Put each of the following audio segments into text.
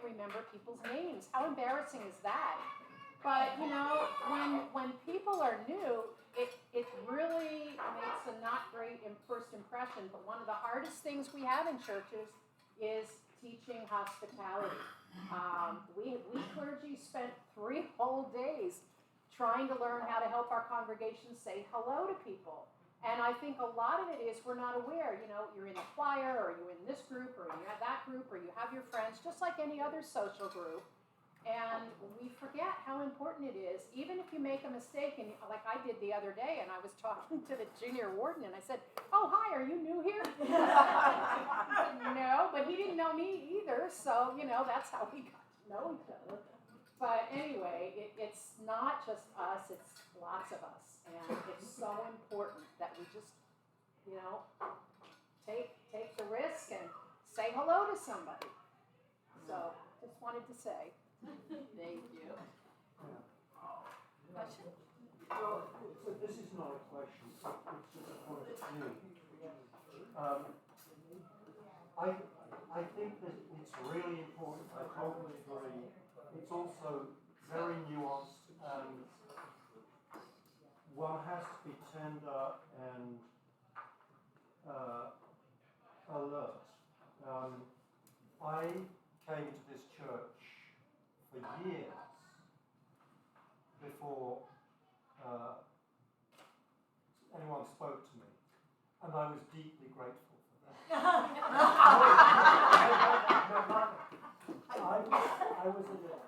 remember people's names. How embarrassing is that? But you know, when people are new, it really makes a not great first impression. But one of the hardest things we have in churches is teaching hospitality. We clergy spent 3 whole days trying to learn how to help our congregation say hello to people. And I think a lot of it is we're not aware. You know, you're in the choir, or you're in this group, or you have that group, or you have your friends, just like any other social group. And we forget how important it is, even if you make a mistake, and like I did the other day, and I was talking to the junior warden, and I said, "Oh, hi, are you new here?" He said, "No," but he didn't know me either, so, you know, that's how we got to know each other. But anyway, it's not just us, it's lots of us, and it's so important that we just, you know, take the risk and say hello to somebody. So, just wanted to say. Thank you. Question? Well, so this is not a question, it's just a point of view. I think that it's really important, I totally agree. It's also very nuanced, and one has to be tender and alert. I came to this church for years before anyone spoke to me, and I was deeply grateful for that. I was in it,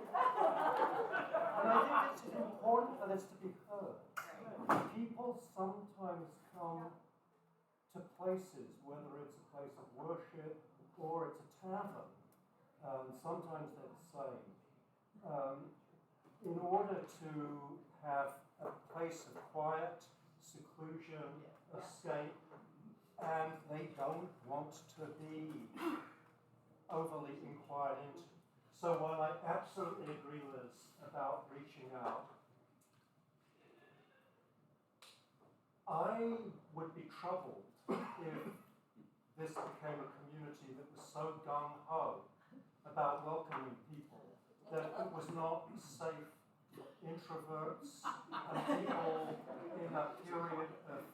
and I think it's important for this to be heard. People sometimes come to places, whether it's a place of worship or it's a tavern, sometimes they're the same, in order to have a place of quiet, seclusion, escape, and they don't want to be overly inquired into. So while I absolutely agree, Liz, about reaching out, I would be troubled if this became a community that was so gung-ho about welcoming people that it was not safe for introverts and people in a period of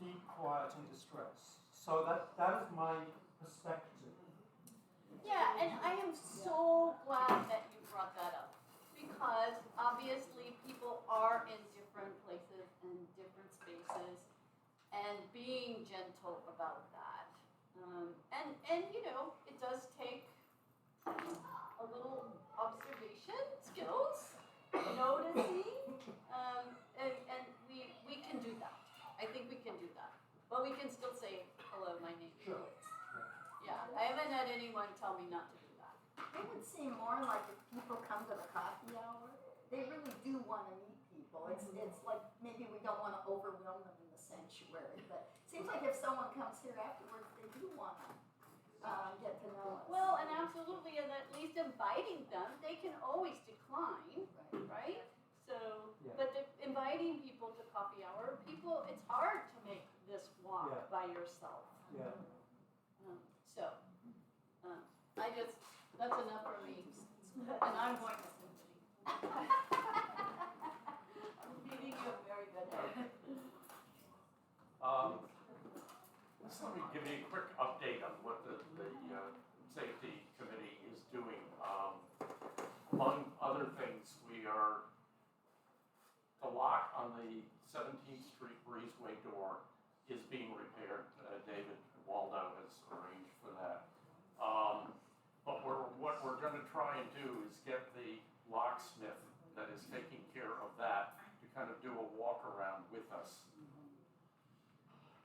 deep quiet and distress. So that is my perspective. Yeah, and I am so glad that you brought that up, because obviously people are in different places and different spaces, and being gentle about that. And you know, it does take a little observation skills, noticing, and we can do that. I think we can do that. But we can still say, "Hello, my name is Liz." Yeah, I haven't had anyone tell me not to do that. It would seem more like if people come to the coffee hour, they really do want to meet people. It's like maybe we don't want to overwhelm them in the sanctuary, but it seems like if someone comes here afterwards, they do want to get to know us. Well, and absolutely, and at least inviting them, they can always decline, right? So, Yeah. but inviting people to coffee hour, it's hard to make this walk by yourself. Yeah. That's enough for me, and I'm going to symphony. I'm feeding you a very good day. Just let me give you a quick update on what the safety committee is doing. Among other things, the lock on the 17th Street breezeway door is being repaired. David Waldo has arranged for that. But what we're going to try and do is get the locksmith that is taking care of that to kind of do a walk around with us.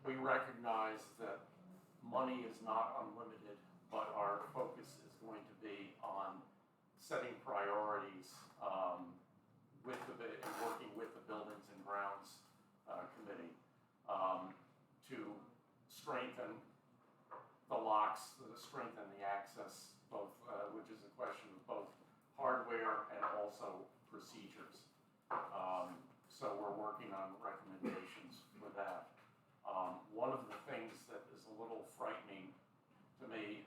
We recognize that money is not unlimited, but our focus is going to be on setting priorities and working with the Buildings and Grounds Committee to strengthen the locks, strengthen the access, both, which is a question of both hardware and also procedures. So we're working on recommendations for that. One of the things that is a little frightening to me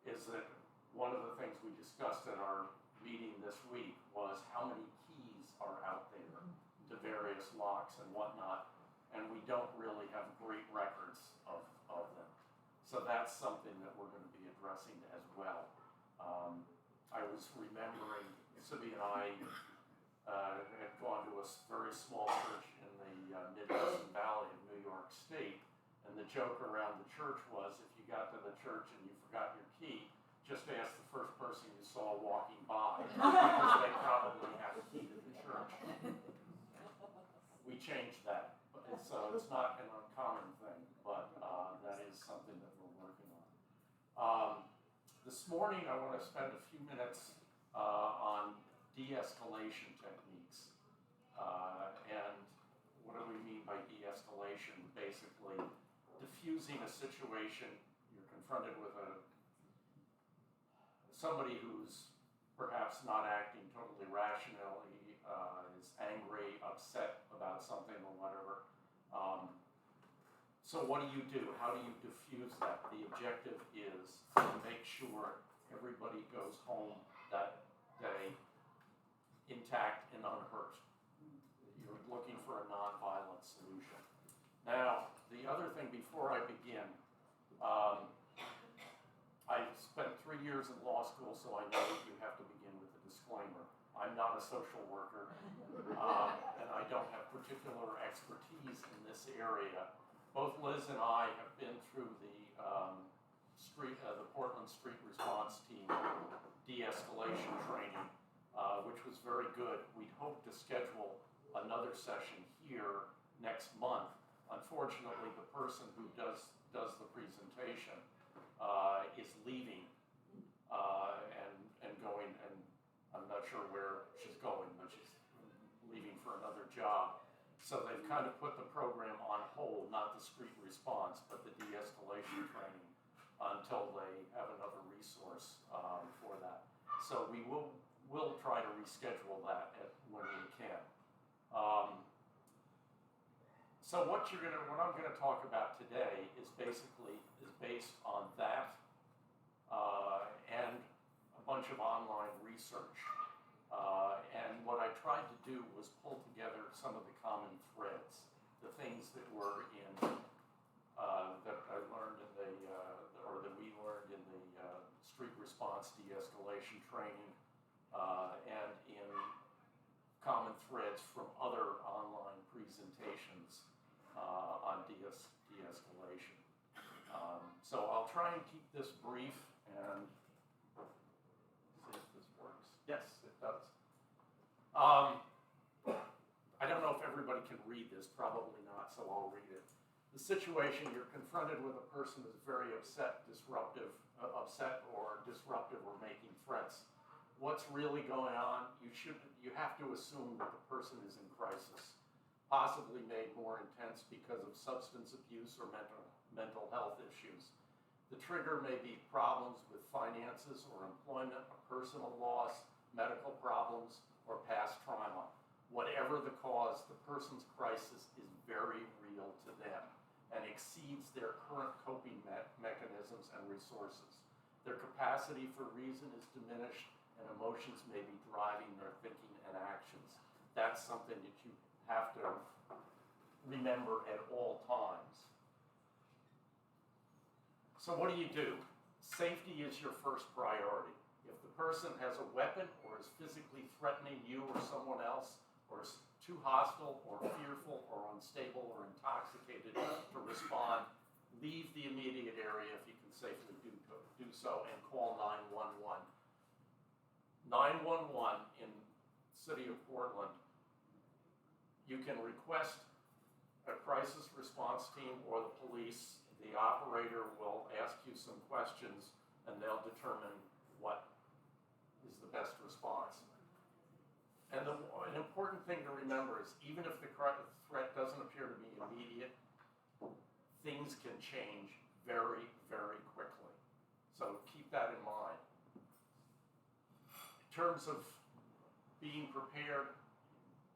is that one of the things we discussed at our meeting this week was how many keys are out there to various locks and whatnot, and we don't really have great records of them. So that's something that we're going to be addressing as well. I was remembering, Sibby and I had gone to a very small church in the Mid-Hudson Valley of New York State, and the joke around the church was if you got to the church and you forgot your key, just ask the first person you saw walking by, because they probably had a key to the church. We changed that, so it's not an uncommon thing, but that is something that we're working on. This morning I want to spend a few minutes on de-escalation techniques. And what do we mean by de-escalation? Basically, diffusing a situation. You're confronted with somebody who's perhaps not acting totally rationally, is angry, upset about something or whatever. So what do? How do you diffuse that? The objective is to make sure everybody goes home that day intact and unhurt. You're looking for a nonviolent solution. Now, the other thing before I begin, I spent 3 years in law school, so I know that you have to begin with a disclaimer. I'm not a social worker, and I don't have particular expertise in this area. Both Liz and I have been through the Portland Street Response Team de-escalation training, which was very good. We'd hoped to schedule another session here next month. Unfortunately, the person who does the presentation is leaving and going, and I'm not sure where she's going, but she's leaving for another job. So they've kind of put the program on hold, not the street response, but the de-escalation training, until they have another resource for that. So we'll try to reschedule that when we can. So what I'm gonna talk about today is based on that and a bunch of online research. And what I tried to do was pull together some of the common threads, the things that were in that I learned or that we learned in the street response de-escalation training, and in common threads from other online presentations on de-escalation. So I'll try and keep this brief and see if this works. Yes, it does. I don't know if everybody can read this, probably not, so I'll read it. The situation, you're confronted with a person who's very upset or disruptive or making threats. What's really going on? You have to assume that the person is in crisis, possibly made more intense because of substance abuse or mental health issues. The trigger may be problems with finances or employment, a personal loss, medical problems, or past trauma. Whatever the cause, the person's crisis is very real to them and exceeds their current coping mechanisms and resources. Their capacity for reason is diminished, and emotions may be driving their thinking and actions. That's something that you have to remember at all times. So what do? Safety is your first priority. If the person has a weapon or is physically threatening you or someone else, or is too hostile or fearful or unstable or intoxicated to respond, leave the immediate area if you can safely do so, and call 911. 911 in the city of Portland, you can request a crisis response team or the police. The operator will ask you some questions and they'll determine what is the best response. And an important thing to remember is even if the threat doesn't appear to be immediate, things can change very, very quickly. So keep that in mind. In terms of being prepared,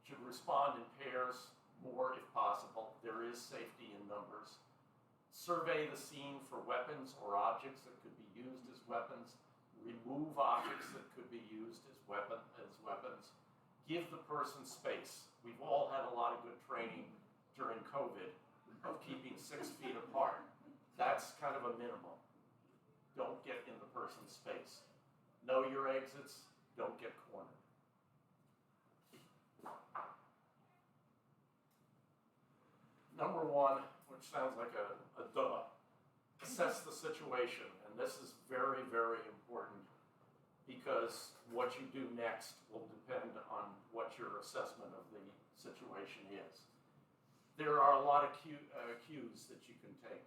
should respond in pairs more if possible. There is safety in numbers. Survey the scene for weapons or objects that could be used as weapons. Remove remove objects that could be used as weapons, give the person space. We've all had a lot of good training during COVID of keeping 6 feet apart. That's kind of a minimum. Don't get in the person's space. Know your exits, don't get cornered. Number one, which sounds like a duh, assess the situation. And this is very, very important because what you do next will depend on what your assessment of the situation is. There are a lot of cues that you can take.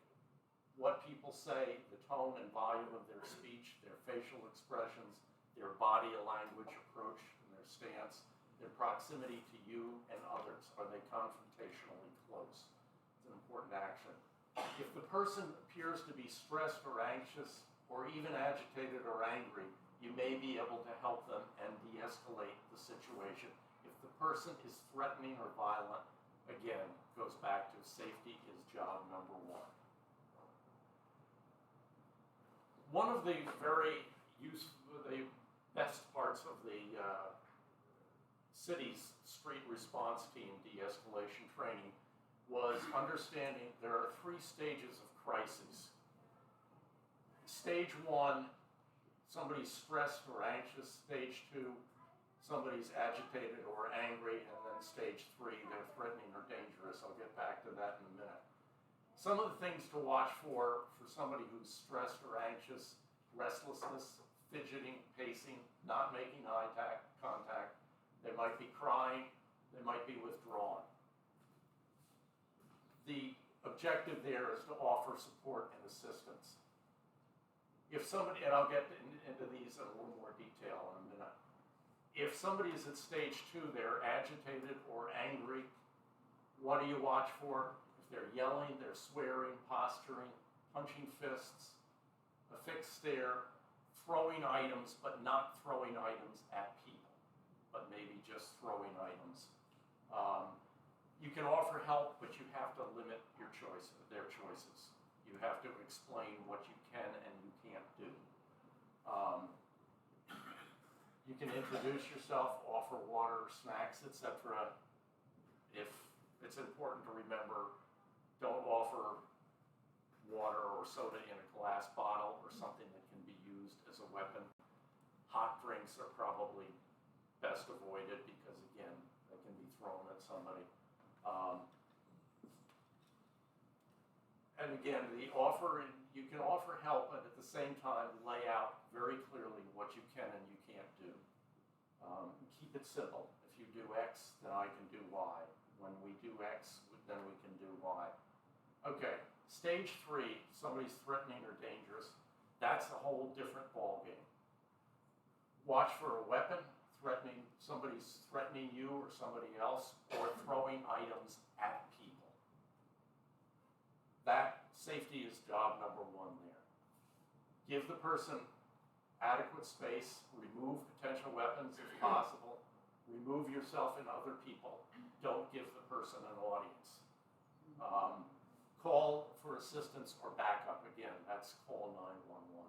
What people say, the tone and volume of their speech, their facial expressions, their body language approach and their stance, their proximity to you and others. Are they confrontationally close? It's an important action. If the person appears to be stressed or anxious or even agitated or angry, you may be able to help them and de-escalate the situation. If the person is threatening or violent, again, goes back to safety is job number one. One of the very the best parts of the city's street response team de-escalation training was understanding there are 3 stages of crises. Stage 1, somebody's stressed or anxious. Stage 2, somebody's agitated or angry. And then stage 3, they're threatening or dangerous. I'll get back to that in a minute. Some of the things to watch for somebody who's stressed or anxious: restlessness, fidgeting, pacing, not making eye contact. They might be crying, they might be withdrawn. The objective there is to offer support and assistance. If somebody, and I'll get into these in a little more detail in a minute. If somebody is at stage 2, they're agitated or angry, what do you watch for? If they're yelling, they're swearing, posturing, punching fists, a fixed stare, throwing items, but not throwing items at people, but maybe just throwing items. You can offer help, but you have to limit their choices. You have to explain what you can and you can't do. You can introduce yourself, offer water, snacks, etc. If it's important to remember, don't offer water or soda in a glass bottle or something that can be used as a weapon. Hot drinks are probably best avoided because, again, they can be thrown at somebody. And again, you can offer help, but at the same time lay out very clearly what you can and you can't do. Keep it simple. If you do X, then I can do Y. When we do X, then we can do Y. Okay, stage 3, somebody's threatening or dangerous. That's a whole different ballgame. Watch for a weapon, somebody's threatening you or somebody else, or throwing items at people. That safety is job number 1 there. Give the person adequate space, remove potential weapons if possible, remove yourself and other people. Don't give the person an audience. Call for assistance or backup. Again, that's call 911.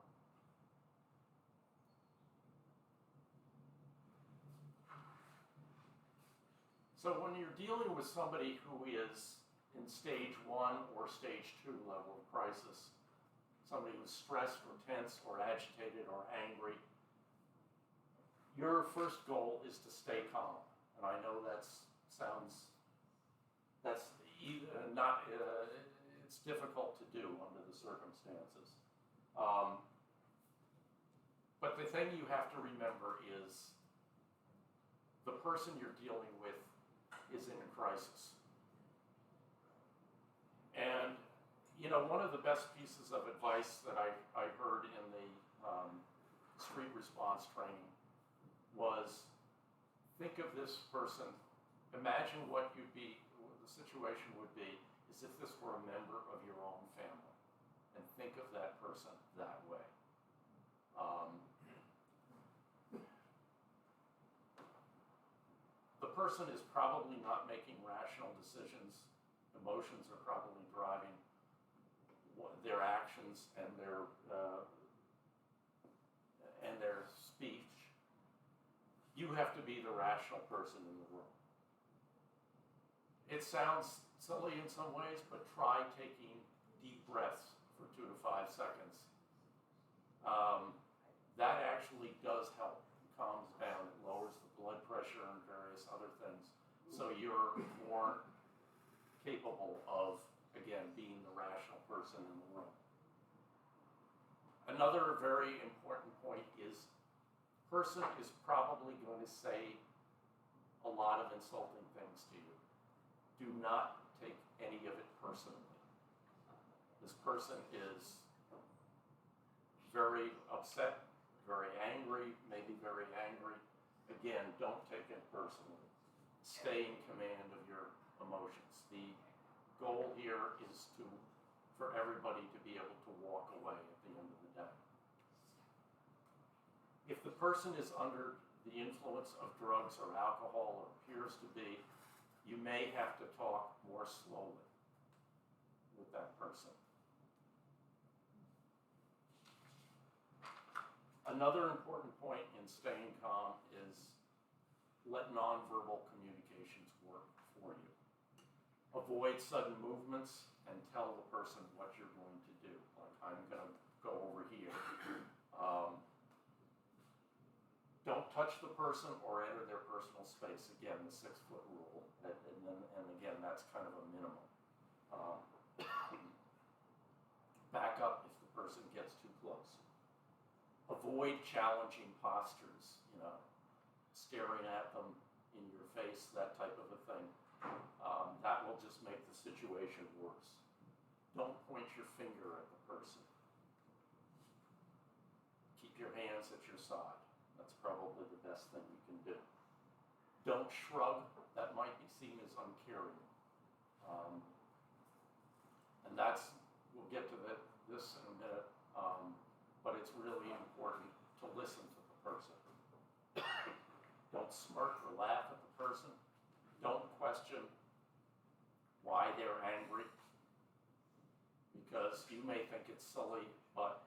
So when you're dealing with somebody who is in stage 1 or stage 2 level of crisis, somebody who's stressed or tense or agitated or angry, your first goal is to stay calm. And I know it's difficult to do under the circumstances. But the thing you have to remember is the person you're dealing with is in a crisis. And, one of the best pieces of advice that I heard in the street response training was, think of this person, imagine what the situation would be as if this were a member of your own family, and think of that person that way. The person is probably not making rational decisions. Emotions are probably driving their actions and their you have to be the rational person in the room. It sounds silly in some ways, but try taking deep breaths for 2 to 5 seconds. That actually does help. It calms down. It lowers the blood pressure and various other things. So you're more capable of, again, being the rational person in the room. Another very important point is, person is probably going to say a lot of insulting things to you. Do not take any of it personally. This person is very upset, very angry, maybe very angry. Again, don't take it personally. Stay in command of your emotions. The goal here is for everybody to be able to walk away at the end of the day. If the person is under the influence of drugs or alcohol, or appears to be, you may have to talk more slowly with that person. Another important point in staying calm is let nonverbal communications work for you. Avoid sudden movements and tell the person what you're going to do. Like, I'm going to go over here. Don't touch the person or enter their personal space. Again, the 6-foot rule. And again, that's kind of a minimum. Back up if the person gets too close. Avoid challenging postures, staring at them in your face, that type of a thing. That will just make the situation worse. Don't point your finger at the person. Keep your hands at your side. That's probably the best thing you can do. Don't shrug. That might be seen as uncaring. And we'll get to this in a minute, but it's really important to listen to the person. Don't smirk or laugh at the person. Don't question why they're angry, because you may think it's silly, but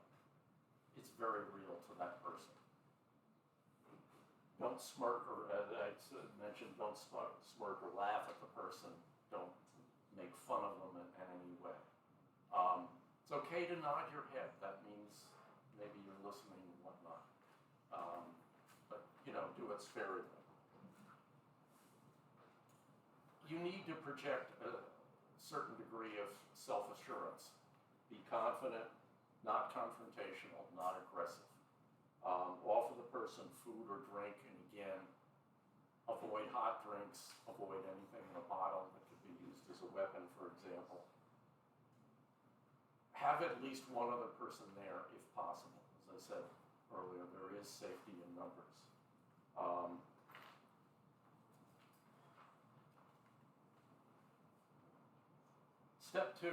it's very real to that person. Don't smirk, or as I mentioned, don't smirk or laugh at the person. Don't make fun of them in any way. It's okay to nod your head. That means maybe you're listening and whatnot. But, do it sparingly. You need to project a certain degree of self-assurance. Be confident, not confrontational, not aggressive. Offer the person food or drink, and again, avoid hot drinks, avoid anything in a bottle that could be used as a weapon, for example. Have at least one other person there if possible. As I said earlier, there is safety in numbers. Step 2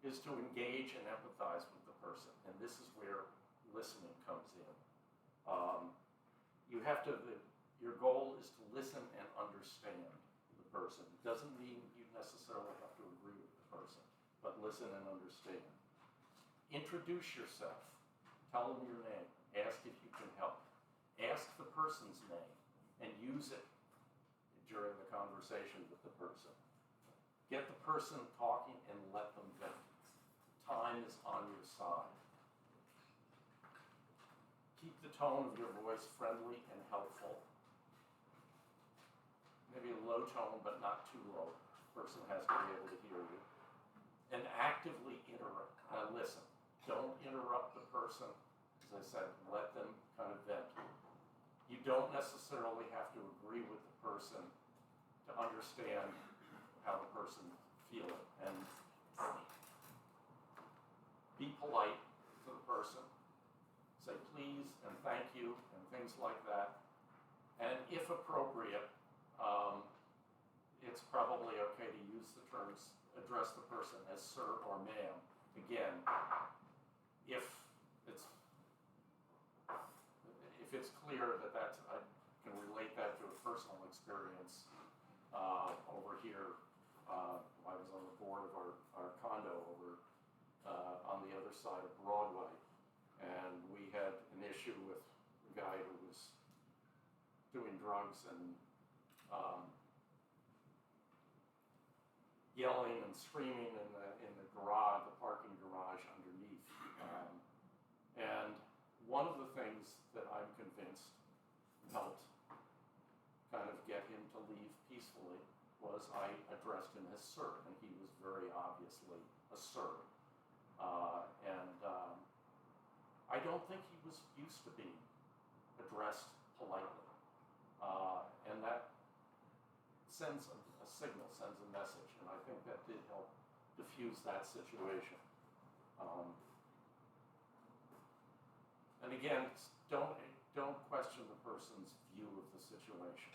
is to engage and empathize with the person, and this is where listening comes in. Your goal is to listen and understand the person. It doesn't mean you necessarily have to agree with the person, but listen and understand. Introduce yourself. Tell them your name. Ask if you can help. Ask the person's name and use it during the conversation with the person. Get the person talking and let them vent. Time is on your side. Keep the tone of your voice friendly and helpful. Maybe a low tone, but not too low. The person has to be able to hear you. And actively listen. Don't interrupt the person. As I said, let them kind of vent. You don't necessarily have to agree with the person to understand how the person's feeling. And be polite to the person. Say please and thank you and things like that. And if appropriate, it's probably okay to use the terms, address the person as sir or ma'am. Again, if it's clear that I can relate that to a personal experience over here. I was on the board of our condo over on the other side of Broadway, and we had an issue with a guy who was doing drugs and yelling and screaming in the garage, the parking garage underneath. And one of the things that I'm convinced helped kind of get him to leave peacefully was I addressed him as sir, and he was very obviously a sir. I don't think he was used to being addressed politely. And that sends a signal, sends a message, and I think that did help diffuse that situation. And again, don't question the person's view of the situation,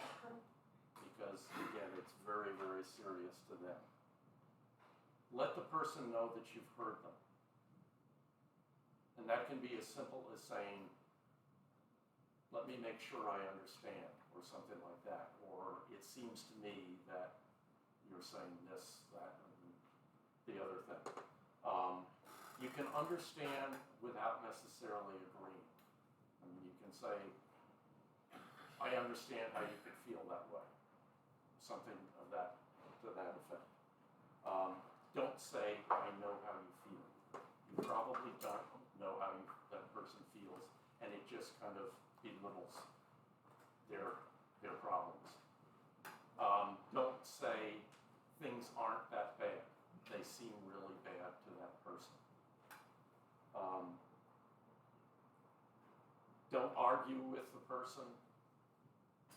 because again, it's very, very serious to them. Let the person know that you've heard them. And that can be as simple as saying, let me make sure I understand, or something like that. Or it seems to me that you're saying this, that, and the other thing. You can understand without necessarily agreeing. I mean, you can say, I understand how you could feel that way. Something of that, to that effect. Don't say, I know how you feel. You probably don't know how that person feels, and it just kind of belittles their problems. Don't say things aren't that bad. They seem really bad to that person. Don't argue with the person.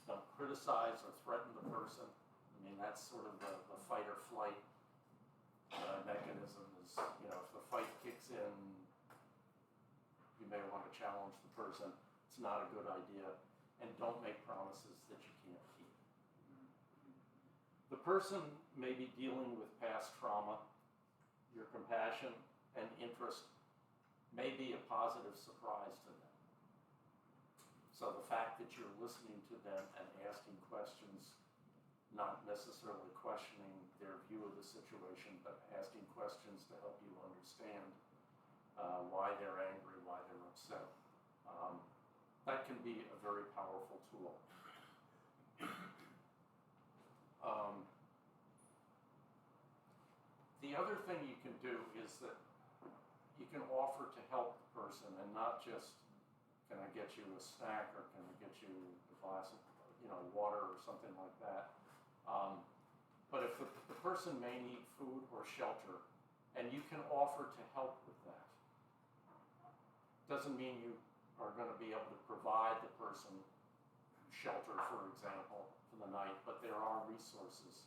Don't criticize or threaten the person. I mean, that's sort of the fight or flight mechanism is, you know, if the fight kicks in, you may want to challenge the person. It's not a good idea. And don't make promises that you can't keep. The person may be dealing with past trauma. Your compassion and interest may be a positive surprise to them. So the fact that you're listening to them and asking questions, not necessarily questioning their view of the situation, but asking questions to help you understand why they're angry, why they're upset. That can be a very powerful tool. The other thing you can do is that you can offer to help the person and not just, can I get you a snack or can I get you a glass of, you know, water or something like that. But if the person may need food or shelter, and you can offer to help with that. Doesn't mean you are going to be able to provide the person shelter, for example, for the night, but there are resources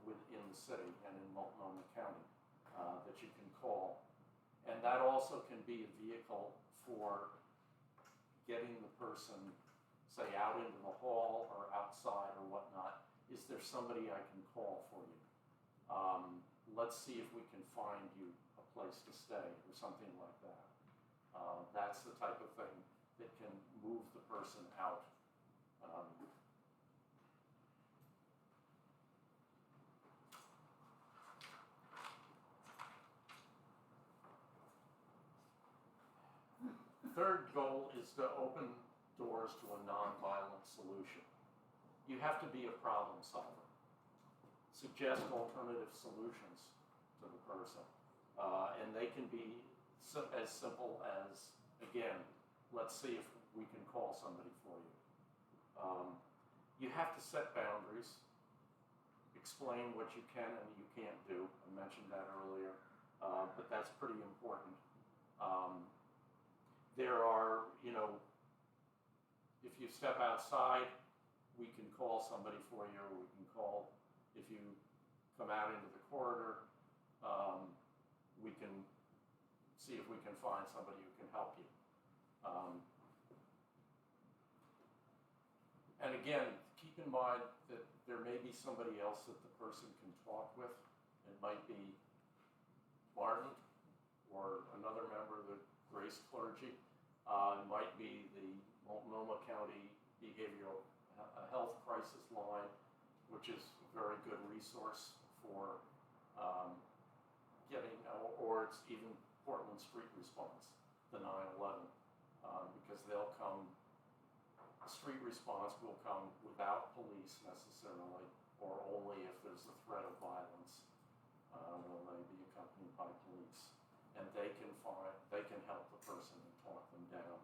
within the city and in Multnomah County that you can call. And that also can be a vehicle for getting the person, say, out into the hall or outside or whatnot. Is there somebody I can call for you? Let's see if we can find you a place to stay or something like that. That's the type of thing that can move the person out. Third goal is to open doors to a nonviolent solution. You have to be a problem solver. Suggest alternative solutions to the person. And they can be as simple as, again, let's see if we can call somebody for you. You have to set boundaries, explain what you can and you can't do. I mentioned that earlier, but that's pretty important. There are, you know, if you step outside, we can call somebody for you, or we can call, if you come out into the corridor, we can see if we can find somebody who can help you. And again, keep in mind that there may be somebody else that the person can talk with. It might be Martin or another member of the Grace clergy. It might be the Multnomah County Behavioral Health Crisis Line, which is a very good resource for getting, or it's even Portland Street Response, the 9/11, because they'll come. Street response will come without police necessarily, or only if there's a threat of violence. Will they be accompanied by police? And they can help the person and talk them down.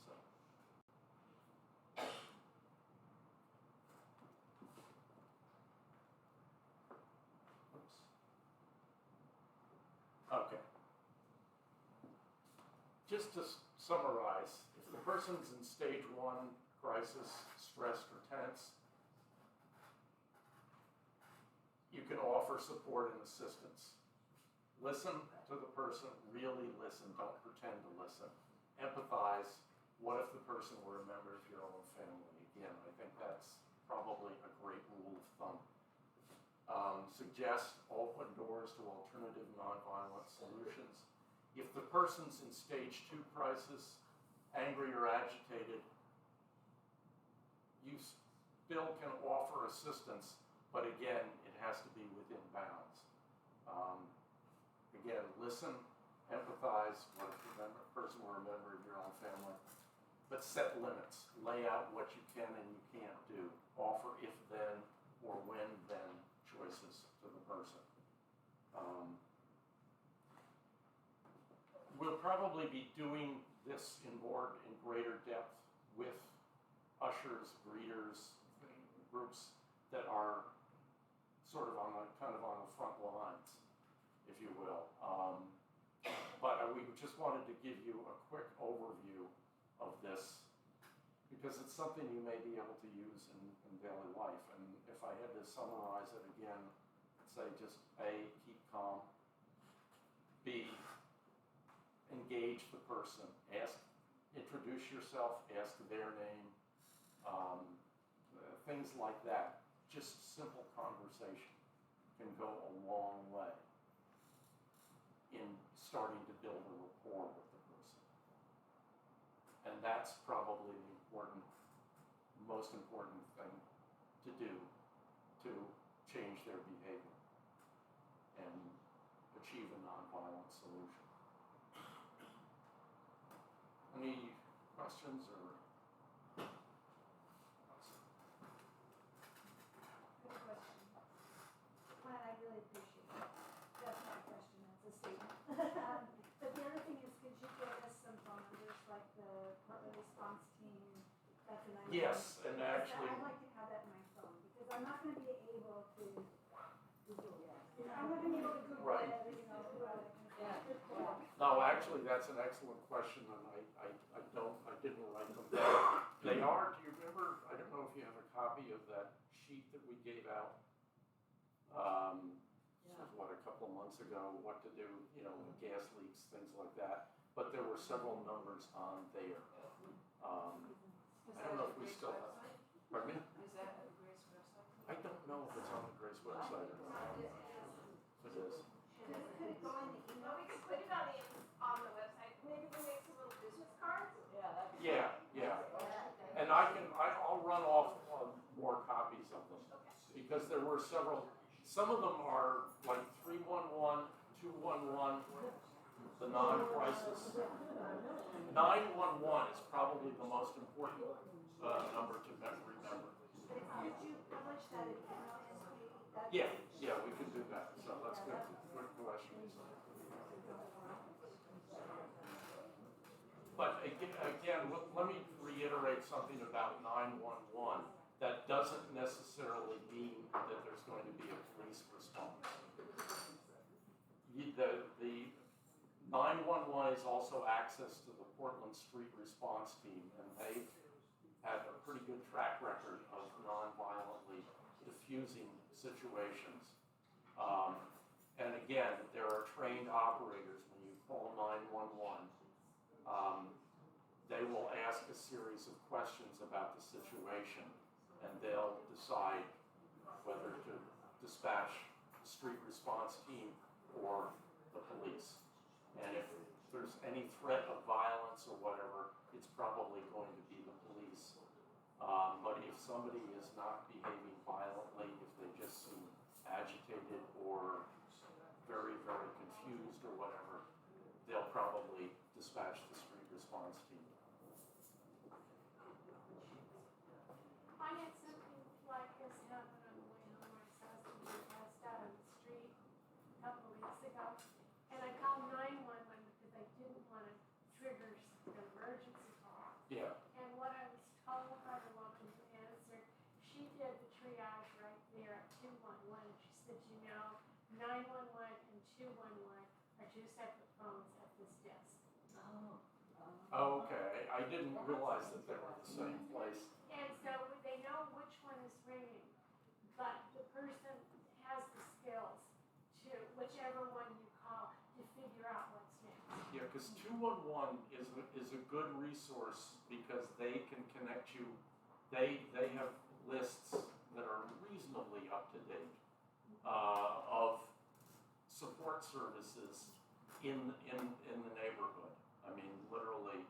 So. Oops. Okay. Just to summarize, if the person's in stage 1 crisis, stressed or tense, you can offer support and assistance. Listen to the person, really listen, don't pretend to listen. Empathize, what if the person were a member of your own family? Again, I think that's probably a great rule of thumb. Suggest open doors to alternative nonviolent solutions. If the person's in stage 2 crisis, angry or agitated, you still can offer assistance, but again, it has to be within bounds. Again, listen, empathize, what if the person were a member of your own family, but set limits. Lay out what you can and you can't do. Offer if then or when then choices to the person. We'll probably be doing this in greater depth with ushers, greeters, groups that are sort of on the front lines, if you will. But we just wanted to give you a quick overview of this because it's something you may be able to use in daily life. And if I had to summarize it again, I'd say just A, keep calm. B, engage the person. Introduce yourself, ask their name, things like that. Just simple conversation can go a long way in starting to build a rapport with the person. And that's probably the most important thing to do to change their behavior and achieve a nonviolent solution. Any questions or? Good question. One, I really appreciate it. That's not a question, that's a statement. But the other thing is, could you give us some phone numbers, like the Portland response team? That's an idea. Yes, and actually. I'd like to have that in my phone, because I'm not gonna be able to Google it. I'm not gonna be able to Google Right. it, you know. No, actually, that's an excellent question, and I didn't write them down. They are, do you remember, I don't know if you have a copy of that sheet that we gave out, a couple of months ago, what to do, with gas leaks, things like that, but there were several numbers on there. I don't know if we still have, pardon me? Is that the Grace website? I don't know if it's on the Grace website or not. It is. Could it go in the email? No, we can put it on the website. Maybe we make some little business cards. Yeah. And I'll run off more copies of them, because there were several, some of them are like 311, 211, the non-crisis. 911 is probably the most important number to remember. Did you publish that in email? Yeah, we can do that, so that's good question. But again, let me reiterate something about 911. That doesn't necessarily mean that there's going to be a police response. The 911 is also access to the Portland Street Response Team, and they've had a pretty good track record of non-violently diffusing situations. And again, there are trained operators. When you call 911, they will ask a series of questions about the situation, and they'll decide whether to dispatch the street response team or the police. And if there's any threat of violence or whatever, it's probably going to be the police. But if somebody is not behaving violently, if they just seem agitated or very, very confused or whatever, they'll probably dispatch the street response team. there at 211. She said, you know, 911 and 211 are two separate phones at this desk. Okay, I didn't realize that they were the same place. And so they know which one is ringing, but the person has the skills to, whichever one you call, to figure out what's next. Yeah, because 211 is a good resource because they can connect you. They have lists that are reasonably up to date of support services in the neighborhood. I mean, literally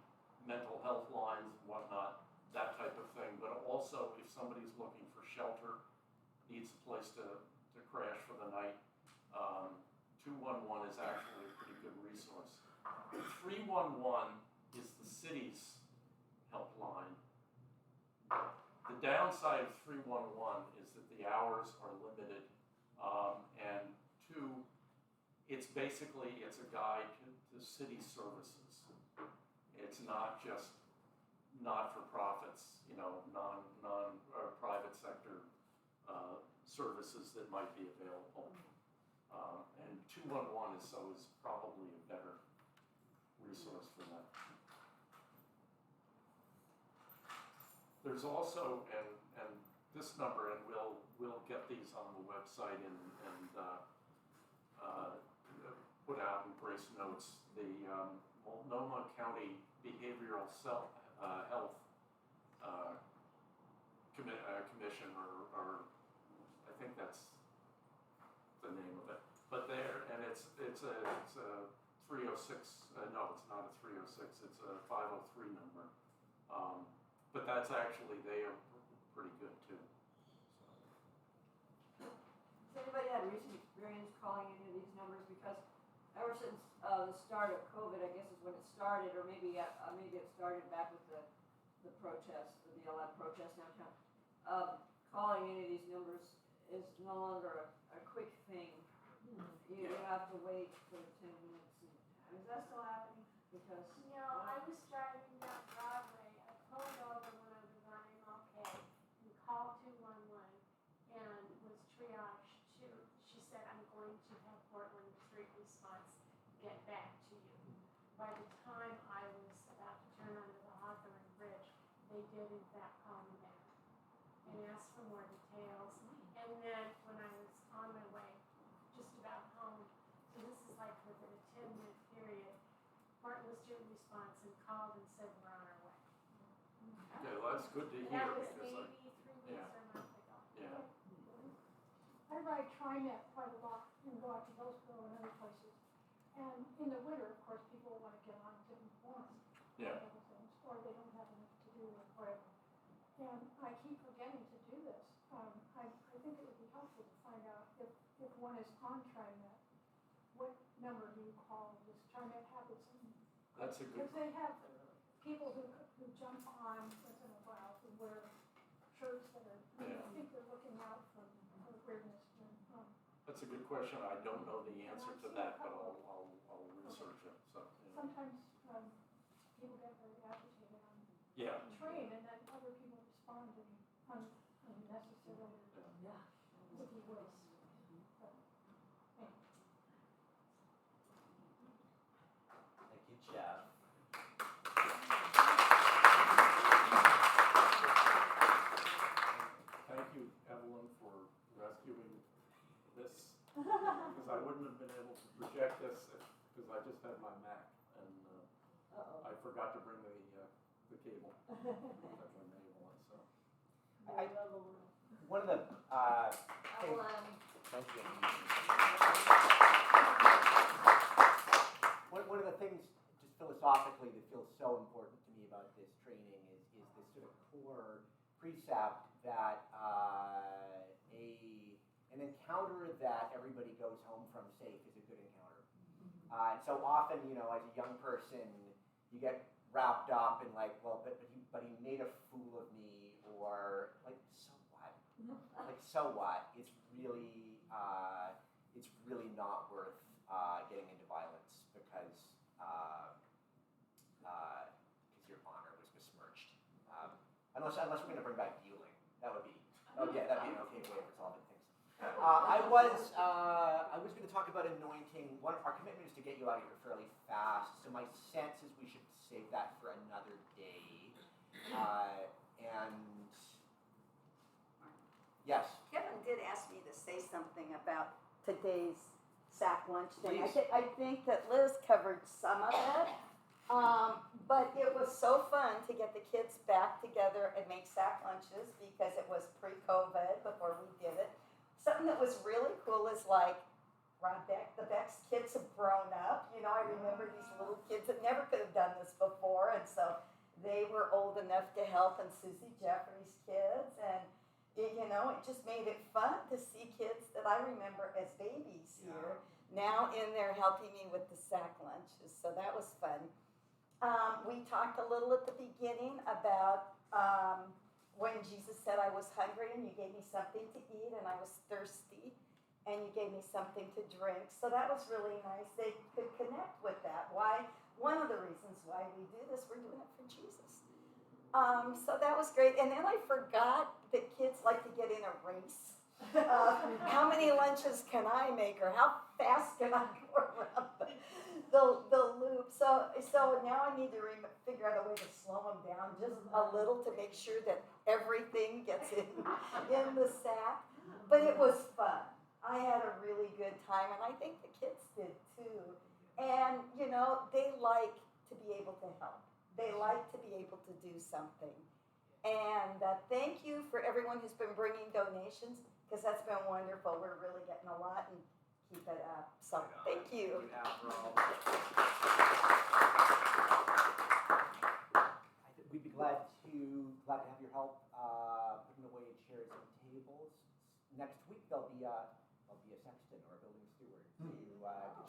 mental health lines and whatnot, that type of thing. But also, if somebody's looking for shelter, needs a place to crash for the night, 211 is actually a pretty good resource. 311 is the city's helpline. The downside of 311 is that the hours are limited, and two, it's a guide to city services. It's not just not-for-profits, private sector services that might be available. And 211 is probably a better resource for that. There's also, and this number, and we'll get these on the website and put out in Grace Notes, the Multnomah County Behavioral Health Commission, or I think that's the name of it. But it's a 306. No, it's not a 306. It's a 503 number. But that's actually, they are pretty good too. Has anybody had recent experience calling any of these numbers? Because ever since the start of COVID, I guess is when it started, or maybe it started back with the protest, the BLM protest downtown. Calling any of these numbers is no longer a quick thing. You have to wait for 10 minutes. Is that still happening? Because I was driving down Broadway. I pulled over when I was on MLK and called 211 and was triaged to. She said, I'm going to have Portland Street Response get back to you. By the time I was about to turn onto the Hawthorne Bridge, they did in fact call me back and asked for more details. And then when I was on my way, just about home, so this is like within a 10-minute period, Portland Street Response and called and said we're on our way. Yeah, well, that's good to And hear. that was Because maybe 3 weeks or a month ago. yeah. I ride TriNet quite a lot and go out to Hillsborough and other places. And in the winter, of course, people want to get on different forums. Yeah. And other things, or they don't have enough to do or whatever. And I keep forgetting to do this. I think it would be helpful to find out if one is on TriNet, what number do you call? Does TriNet have its own? That's a good. Because they have people who jump on once in a while who wear shirts that are, I think they're looking out for weirdness. That's a good question. I don't know the answer to that, but I'll research it. So. Yeah. Sometimes people get very agitated on Yeah. the train, and then other people respond in unnecessarily witty ways. But, anyway. Thank you, Jeff. Thank you, Evelyn, for rescuing this, because I wouldn't have been able to project this because I just had my Mac and I forgot to bring the cable. That's my main one, so. One of the things, thank you. One of the things, just philosophically, that feels so important to me about this training is this sort of core precept that an encounter that everybody goes home from safe is a good encounter. And so often, as a young person, you get wrapped up in like, well, but he made a fool of me, or like, so what? Like, so what? It's really not worth getting into violence because your honor was besmirched. Unless we're going to bring back dealing, that'd be an okay way of resolving things. I was going to talk about anointing. One of our commitment is to get you out of here fairly fast, so my sense is we should save that for another day. And yes, Kevin did ask me to say something about today's sack lunch thing. Please. I think that Liz covered some of it, but it was so fun to get the kids back together and make sack lunches because it was pre-COVID before we did it. Something that was really cool is like Ron Beck, the Beck's kids have grown up. You know, I remember these little kids that never could have done this before, and so they were old enough to help, and Susie Jeffrey's kids, and it just made it fun to see kids that I remember as babies here now in there helping me with the sack lunches. So that was fun. We talked a little at the beginning about when Jesus said I was hungry and you gave me something to eat, and I was thirsty and you gave me something to drink. So that was really nice. They could connect with that. Why? One of the reasons why we do this, we're doing it for Jesus. So that was great. And then I forgot that kids like to get in a race. How many lunches can I make, or how fast can I go around the loop? So now I need to figure out a way to slow them down just a little to make sure that everything gets in the sack. But it was fun. I had a really good time, and I think the kids did too. And they like to be able to help. They like to be able to do something. And thank you for everyone who's been bringing donations, because that's been wonderful. We're really getting a lot, and keep it up. So thank you. We'd be glad to have your help putting away chairs and tables. Next week there'll be a sexton or a building steward to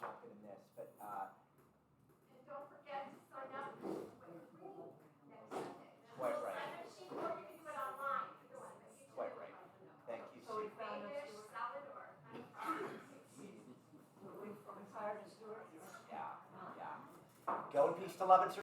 jump in this. But And don't forget to sign up for reading next Sunday. Quite right. Or you can do it online. Either one, but you Quite can right. let them know. Thank you, So we Sue. found a Fish, steward. salad, or We've hired a steward. Yeah. Go in peace to love and serve.